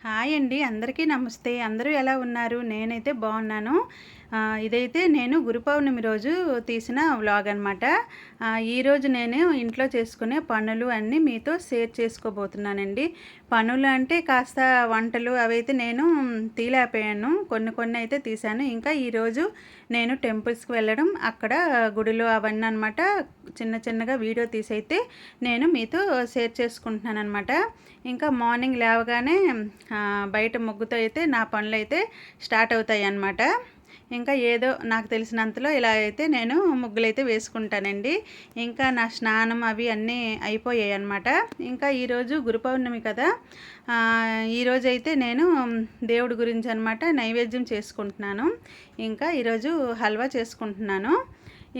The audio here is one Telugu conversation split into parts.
హాయ్ అండి. అందరికీ నమస్తే. అందరూ ఎలా ఉన్నారు? నేనైతే బాగున్నాను. ఇదైతే నేను గురు పౌర్ణమి రోజు తీసిన వ్లాగ్ అనమాట. ఈరోజు నేను ఇంట్లో చేసుకునే పనులు అన్నీ మీతో షేర్ చేసుకోబోతున్నానండి. పనులు అంటే కాస్త వంటలు అవైతే నేను తీలేకపోయాను. కొన్ని అయితే తీశాను. ఇంకా ఈరోజు నేను టెంపుల్స్కి వెళ్ళడం, అక్కడ గుడిలో అవన్నీ అనమాట చిన్నగా వీడియో తీసైతే నేను మీతో షేర్ చేసుకుంటున్నాను అనమాట. ఇంకా మార్నింగ్ లేవగానే బయట ముగ్గుతో అయితే నా పనులైతే స్టార్ట్ అవుతాయి అన్నమాట. ఇంకా ఏదో నాకు తెలిసినంతలో ఇలా అయితే నేను ముగ్గులైతే వేసుకుంటానండి. ఇంకా నా స్నానం అవి అన్నీ అయిపోయాయి అన్నమాట. ఇంకా ఈరోజు గురు పౌర్ణమి కదా, ఈరోజైతే నేను దేవుడి గురించి అనమాట నైవేద్యం చేసుకుంటున్నాను. ఇంకా ఈరోజు హల్వా చేసుకుంటున్నాను.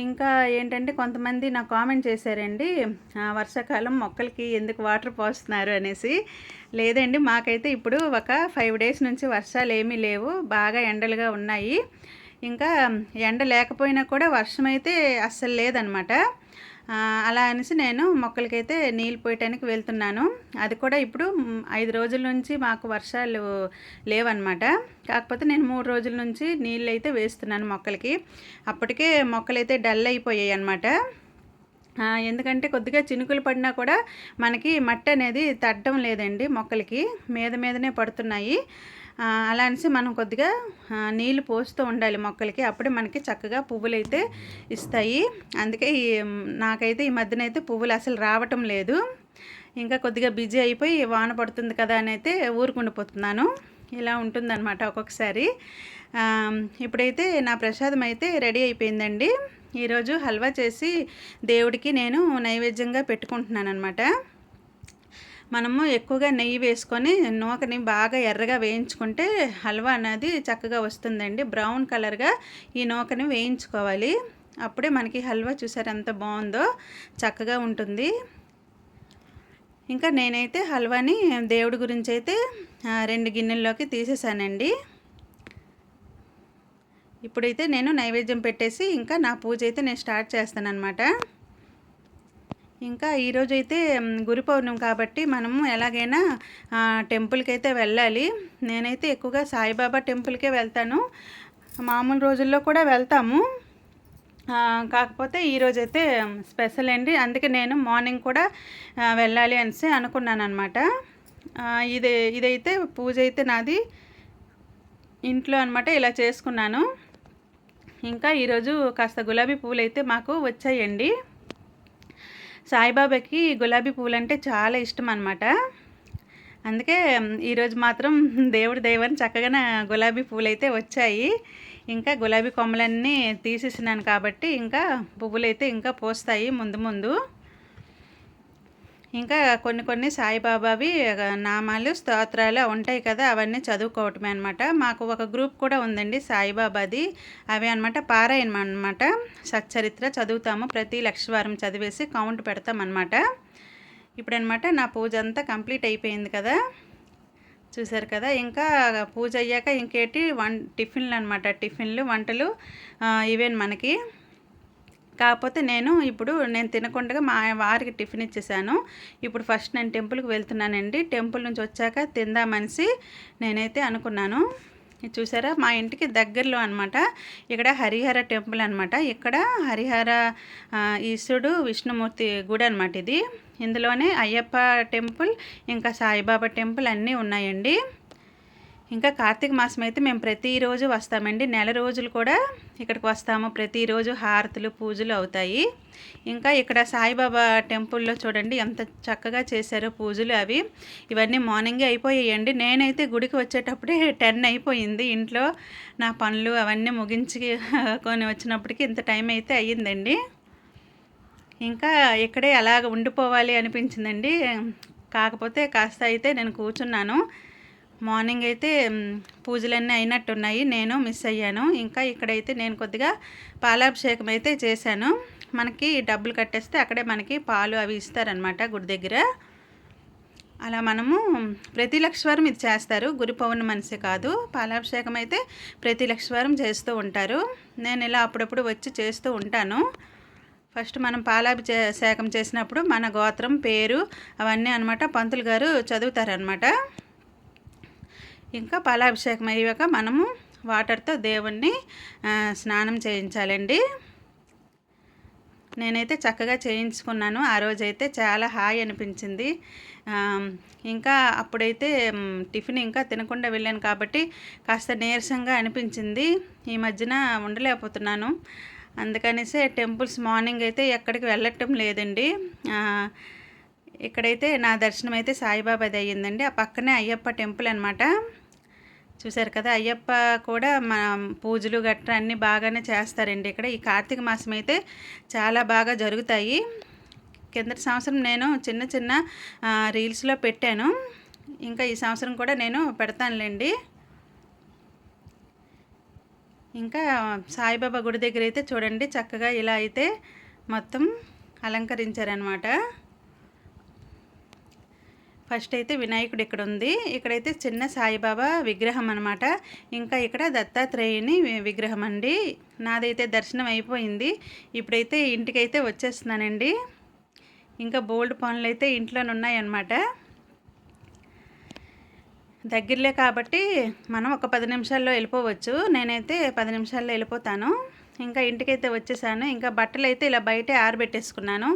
ఇంకా ఏంటంటే కొంతమంది నాకు కామెంట్ చేశారండి, వర్షాకాలం మొక్కలకి ఎందుకు వాటర్ పోస్తున్నారు అనేసి. లేదండి, మాకైతే ఇప్పుడు ఒక 5 డేస్ నుంచి వర్షాలు ఏమీ లేవు, బాగా ఎండలుగా ఉన్నాయి. ఇంకా ఎండ లేకపోయినా కూడా వర్షం అయితే అస్సలు లేదనమాట. అలా అనేసి నేను మొక్కలకైతే నీళ్ళు పోయటానికి వెళ్తున్నాను. అది కూడా ఇప్పుడు 5 రోజుల నుంచి మాకు వర్షాలు లేవన్నమాట. కాకపోతే నేను 3 రోజుల నుంచి నీళ్ళు అయితే వేస్తున్నాను మొక్కలకి. అప్పటికే మొక్కలైతే డల్ అయిపోయాయి అన్నమాట. ఎందుకంటే కొద్దిగా చినుకులు పడినా కూడా మనకి మట్టి అనేది తట్టడం లేదండి, మొక్కలకి మీదనే పడుతున్నాయి. అలా అనేసి మనం కొద్దిగా నీళ్ళు పోస్తూ ఉండాలి మొక్కలకి, అప్పుడే మనకి చక్కగా పువ్వులు అయితే ఇస్తాయి. అందుకే నాకైతే ఈ మధ్యనైతే పువ్వులు అసలు రావటం లేదు. ఇంకా కొద్దిగా బిజీ అయిపోయి వాన పడుతుంది కదా అని అయితే ఊరుకుండిపోతున్నాను. ఇలా ఉంటుందన్నమాట ఒక్కొక్కసారి. ఇప్పుడైతే నా ప్రసాదం అయితే రెడీ అయిపోయిందండి. ఈరోజు హల్వా చేసి దేవుడికి నేను నైవేద్యంగా పెట్టుకుంటున్నాను అనమాట. మనము ఎక్కువగా నెయ్యి వేసుకొని నూకని బాగా ఎర్రగా వేయించుకుంటే హల్వా అనేది చక్కగా వస్తుందండి. బ్రౌన్ కలర్గా ఈ నూకని వేయించుకోవాలి, అప్పుడే మనకి హల్వా చూసారు ఎంత బాగుందో, చక్కగా ఉంటుంది. ఇంకా నేనైతే హల్వాని దేవుడి గురించి అయితే 2 గిన్నెల్లోకి తీసేసానండి. ఇప్పుడైతే నేను నైవేద్యం పెట్టేసి ఇంకా నా పూజ అయితే నేను స్టార్ట్ చేస్తానన్నమాట. ఇంకా ఈరోజు అయితే గురు పౌర్ణమి కాబట్టి మనము ఎలాగైనా టెంపుల్కి అయితే వెళ్ళాలి. నేనైతే ఎక్కువగా సాయిబాబా టెంపుల్కే వెళ్తాను, మామూలు రోజుల్లో కూడా వెళ్తాము. కాకపోతే ఈరోజైతే స్పెషల్ అండి, అందుకే నేను మార్నింగ్ కూడా వెళ్ళాలి అనేసి అనుకున్నాను అనమాట. ఇదైతే పూజ అయితే నాది ఇంట్లో అనమాట, ఇలా చేసుకున్నాను. ఇంకా ఈరోజు కాస్త గులాబీ పువ్వులు అయితే మాకు వచ్చాయండి. సాయిబాబాకి గులాబీ పువ్వులు అంటే చాలా ఇష్టం అనమాట. అందుకే ఈరోజు మాత్రం దేవుడి దైవాన్ని చక్కగా గులాబీ పువ్వులు అయితే వచ్చాయి. ఇంకా గులాబీ కొమ్మలన్నీ తీసేసినాను కాబట్టి ఇంకా పువ్వులు అయితే ఇంకా పోస్తాయి ముందు. ఇంకా కొన్ని సాయిబాబావి నామాలు స్తోత్రాలు ఉంటాయి కదా, అవన్నీ చదువుకోవటమే అనమాట. మాకు ఒక గ్రూప్ కూడా ఉందండి సాయిబాబాది, అవి అనమాట పారాయణం అనమాట. సచ్చరిత్ర చదువుతాము, ప్రతి లక్షవారం చదివేసి కౌంట్ పెడతామన్నమాట. ఇప్పుడనమాట నా పూజ అంతా కంప్లీట్ అయిపోయింది కదా, చూసారు కదా. ఇంకా పూజ అయ్యాక ఇంకేటి టిఫిన్లు అనమాట, టిఫిన్లు వంటలు ఇవేను మనకి. కాకపోతే నేను తినకుండా మా వారికి టిఫిన్ ఇచ్చేసాను. ఇప్పుడు ఫస్ట్ నేను టెంపుల్కి వెళ్తున్నానండి. టెంపుల్ నుంచి వచ్చాక తిందామనేసి నేనైతే అనుకున్నాను. చూసారా, మా ఇంటికి దగ్గరలో అనమాట ఇక్కడ హరిహర టెంపుల్ అనమాట. ఇక్కడ హరిహర ఈశ్వరుడు విష్ణుమూర్తి గుడి అనమాట ఇది. ఇందులోనే అయ్యప్ప టెంపుల్ ఇంకా సాయిబాబా టెంపుల్ అన్నీ ఉన్నాయండి. ఇంకా కార్తీక మాసం అయితే మేము ప్రతిరోజు వస్తామండి, నెల రోజులు కూడా ఇక్కడికి వస్తాము. ప్రతిరోజు హారతులు పూజలు అవుతాయి. ఇంకా ఇక్కడ సాయిబాబా టెంపుల్లో చూడండి ఎంత చక్కగా చేశారో పూజలు అవి. ఇవన్నీ మార్నింగే అయిపోయాయండి. నేనైతే గుడికి వచ్చేటప్పుడే 10 అయిపోయింది. ఇంట్లో నా పనులు అవన్నీ ముగించుకొని వచ్చినప్పటికీ ఇంత టైం అయితే అయ్యిందండి. ఇంకా ఇక్కడే అలాగ ఉండిపోవాలి అనిపించిందండి. కాకపోతే కాస్త అయితే నేను కూర్చున్నాను. మార్నింగ్ అయితే పూజలన్నీ అయినట్టున్నాయి, నేను మిస్ అయ్యాను. ఇంకా ఇక్కడైతే నేను కొద్దిగా పాలాభిషేకం అయితే చేశాను. మనకి డబ్బులు కట్టేస్తే అక్కడే మనకి పాలు అవి ఇస్తారనమాట గుడి దగ్గర. అలా మనము ప్రతి లక్షవారం ఇది చేస్తారు, గురు పౌర్ణమి మనసే కాదు. పాలాభిషేకం అయితే ప్రతి లక్షవారం చేస్తూ ఉంటారు. నేను ఇలా అప్పుడప్పుడు వచ్చి చేస్తూ ఉంటాను. ఫస్ట్ మనం పాలాభిషేకం చేసినప్పుడు మన గోత్రం పేరు అవన్నీ అనమాట పంతులు గారు చదువుతారనమాట. ఇంకా పాలాభిషేకం అయ్యాక మనము వాటర్తో దేవుణ్ణి స్నానం చేయించాలండి. నేనైతే చక్కగా చేయించుకున్నాను. ఆ రోజైతే చాలా హాయి అనిపించింది. ఇంకా అప్పుడైతే టిఫిన్ ఇంకా తినకుండా వెళ్ళాను కాబట్టి కాస్త నీరసంగా అనిపించింది. ఈ మధ్యన ఉండలేకపోతున్నాను. అందుకనేసే టెంపుల్స్ మార్నింగ్ అయితే ఎక్కడికి వెళ్ళటం లేదండి. ఇక్కడైతే నా దర్శనం అయితే సాయిబాబాది అయ్యిందండి. ఆ పక్కనే అయ్యప్ప టెంపుల్ అనమాట. చూసారు కదా, అయ్యప్ప కూడా మన పూజలు గట్రా అన్నీ బాగానే చేస్తారండి ఇక్కడ. ఈ కార్తీక మాసం అయితే చాలా బాగా జరుగుతాయి. కిందటి సంవత్సరం నేను చిన్న చిన్న రీల్స్లో పెట్టాను. ఇంకా ఈ సంవత్సరం కూడా నేను పెడతానులేండి. ఇంకా సాయిబాబా గుడి దగ్గర అయితే చూడండి చక్కగా ఇలా అయితే మొత్తం అలంకరించారనమాట. ఫస్ట్ అయితే వినాయకుడు ఇక్కడ ఉంది. ఇక్కడైతే చిన్న సాయిబాబా విగ్రహం అనమాట. ఇంకా ఇక్కడ దత్తాత్రేయుని విగ్రహం అండి. నాదైతే దర్శనం అయిపోయింది. ఇప్పుడైతే ఇంటికైతే వచ్చేస్తున్నానండి. ఇంకా బోల్డ్ పనులు అయితే ఇంట్లోనే ఉన్నాయన్నమాట. దగ్గరలే కాబట్టి మనం ఒక 10 నిమిషాల్లో వెళ్ళిపోవచ్చు. నేనైతే 10 నిమిషాల్లో వెళ్ళిపోతాను. ఇంకా ఇంటికైతే వచ్చేసాను. ఇంకా బట్టలు అయితే ఇలా బయటే ఆరబెట్టేసుకున్నాను.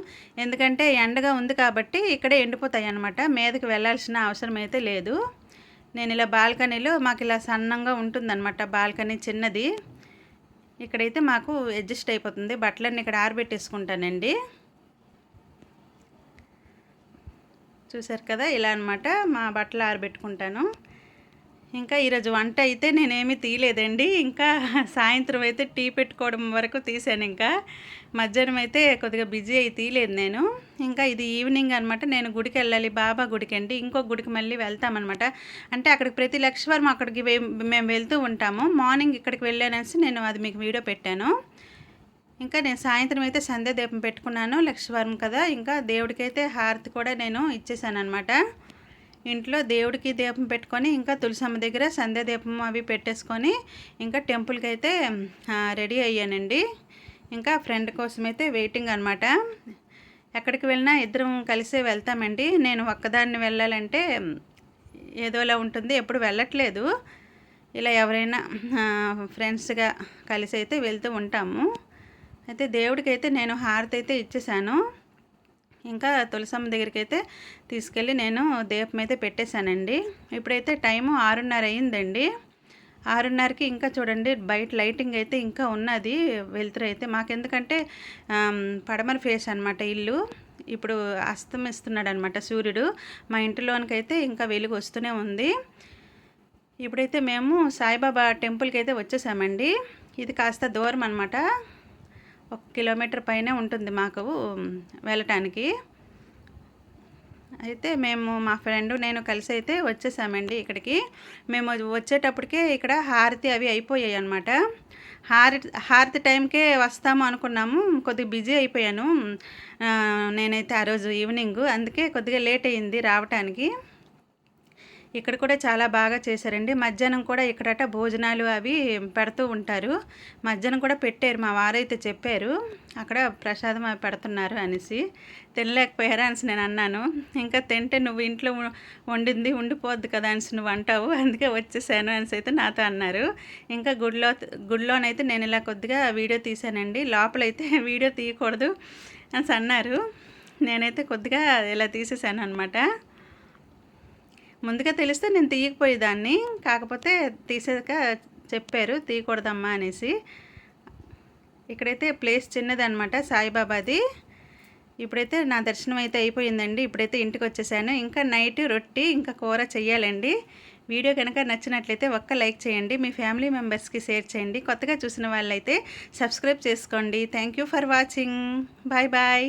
ఎందుకంటే ఎండగా ఉంది కాబట్టి ఇక్కడే ఎండిపోతాయి అన్నమాట. మీదకి వెళ్ళాల్సిన అవసరం అయితే లేదు. నేను ఇలా బాల్కనీలో మాకు ఇలా సన్నంగా ఉంటుందన్నమాట. బాల్కనీ చిన్నది. ఇక్కడైతే మాకు అడ్జస్ట్ అయిపోతుంది. బట్టలన్నీ ఇక్కడ ఆరబెట్టేసుకుంటానండి. చూసారు కదా, ఇలా అనమాట మా బట్టలు ఆరబెట్టుకుంటాను. ఇంకా ఈరోజు వంట అయితే నేనేమీ తీయలేదండి. ఇంకా సాయంత్రం అయితే టీ పెట్టుకోవడం వరకు తీసాను. ఇంకా మధ్యాహ్నం అయితే కొద్దిగా బిజీ అయి తీయలేదు నేను. ఇంకా ఇది ఈవినింగ్ అనమాట. నేను గుడికి వెళ్ళాలి, బాబా గుడికి అండి. ఇంకో గుడికి మళ్ళీ వెళ్తామన్నమాట. అంటే అక్కడికి ప్రతి లక్షవారం అక్కడికి మేము వెళ్తూ ఉంటాము. మార్నింగ్ ఇక్కడికి వెళ్ళానేసి నేను అది మీకు వీడియో పెట్టాను. ఇంకా నేను సాయంత్రం అయితే సంధ్య దీపం పెట్టుకున్నాను. లక్షవారం కదా, ఇంకా దేవుడికైతే హారతి కూడా నేను ఇచ్చేసాను అనమాట. ఇంట్లో దేవుడికి దీపం పెట్టుకొని ఇంకా తులసమ్మ దగ్గర సంధ్య దీపం అవి పెట్టేసుకొని ఇంకా టెంపుల్కి అయితే రెడీ అయ్యానండి. ఇంకా ఫ్రెండ్ కోసం అయితే వెయిటింగ్ అనమాట. ఎక్కడికి వెళ్ళినా ఇద్దరం కలిసే వెళ్తామండి. నేను ఒక్కదాన్ని వెళ్ళాలంటే ఏదోలా ఉంటుంది, ఎప్పుడు వెళ్ళట్లేదు. ఇలా ఎవరైనా ఫ్రెండ్స్గా కలిసి అయితే వెళ్తూ ఉంటాము. అయితే దేవుడికి అయితే నేను హారతి అయితే ఇచ్చేసాను. ఇంకా తులసమ్మ దగ్గరికి అయితే తీసుకెళ్ళి నేను దీపం అయితే పెట్టేశానండి. ఇప్పుడైతే టైము 6:30 అయిందండి. 6:30కి ఇంకా చూడండి బయట లైటింగ్ అయితే ఇంకా ఉన్నది. వెలుతురు అయితే మాకెందుకంటే పడమర ఫేస్ అనమాట ఇల్లు. ఇప్పుడు అస్తమిస్తున్నాడు అనమాట సూర్యుడు. మా ఇంటిలోనికైతే ఇంకా వెలుగు వస్తూనే ఉంది. ఇప్పుడైతే మేము సాయిబాబా టెంపుల్కి అయితే వచ్చేసామండి. ఇది కాస్త దూరం అనమాట. 1 కిలోమీటర్ పైనే ఉంటుంది మాకు వెళ్ళటానికి. అయితే మేము మా ఫ్రెండ్ నేను కలిసి అయితే వచ్చేసామండి ఇక్కడికి. మేము వచ్చేటప్పటికే ఇక్కడ హారతి అవి అయిపోయాయి అనమాట. హారతి టైంకే వస్తాము అనుకున్నాము. కొద్దిగా బిజీ అయిపోయాను నేనైతే ఆ రోజు ఈవినింగ్. అందుకే కొద్దిగా లేట్ అయ్యింది రావటానికి. ఇక్కడ కూడా చాలా బాగా చేశారండి. మధ్యాహ్నం కూడా ఇక్కడట భోజనాలు అవి పెడుతూ ఉంటారు. మధ్యాహ్నం కూడా పెట్టారు, మా వారైతే చెప్పారు అక్కడ ప్రసాదం అవి పెడుతున్నారు అనేసి. తినలేకపోయారా అనేసి నేను అన్నాను. ఇంకా తింటే నువ్వు ఇంట్లో వండింది ఉండిపోద్ది కదా అనేసి నువ్వు అంటావు, అందుకే వచ్చేసాను అనేసి అయితే నాతో అన్నారు. ఇంకా గుడిలోనైతే నేను ఇలా కొద్దిగా వీడియో తీశానండి. లోపలైతే వీడియో తీయకూడదు అనేసి అన్నారు. నేనైతే కొద్దిగా ఇలా తీసేసాను అనమాట. ముందుగా తెలిస్తే నేను తీయకపోయేదాన్ని, కాకపోతే తీసాక చెప్పారు తీయకూడదమ్మా అనేసి. ఇక్కడైతే ప్లేస్ చిన్నదనమాట సాయిబాబాది. ఇప్పుడైతే నా దర్శనం అయితే అయిపోయిందండి. ఇప్పుడైతే ఇంటికి వచ్చేసాను. ఇంకా నైట్ రొట్టి ఇంకా కూర చెయ్యాలండి. వీడియో కనుక నచ్చినట్లయితే ఒక్క లైక్ చేయండి, మీ ఫ్యామిలీ మెంబర్స్కి షేర్ చేయండి. కొత్తగా చూసిన వాళ్ళైతే సబ్స్క్రైబ్ చేసుకోండి. Thank you for watching. Bye bye.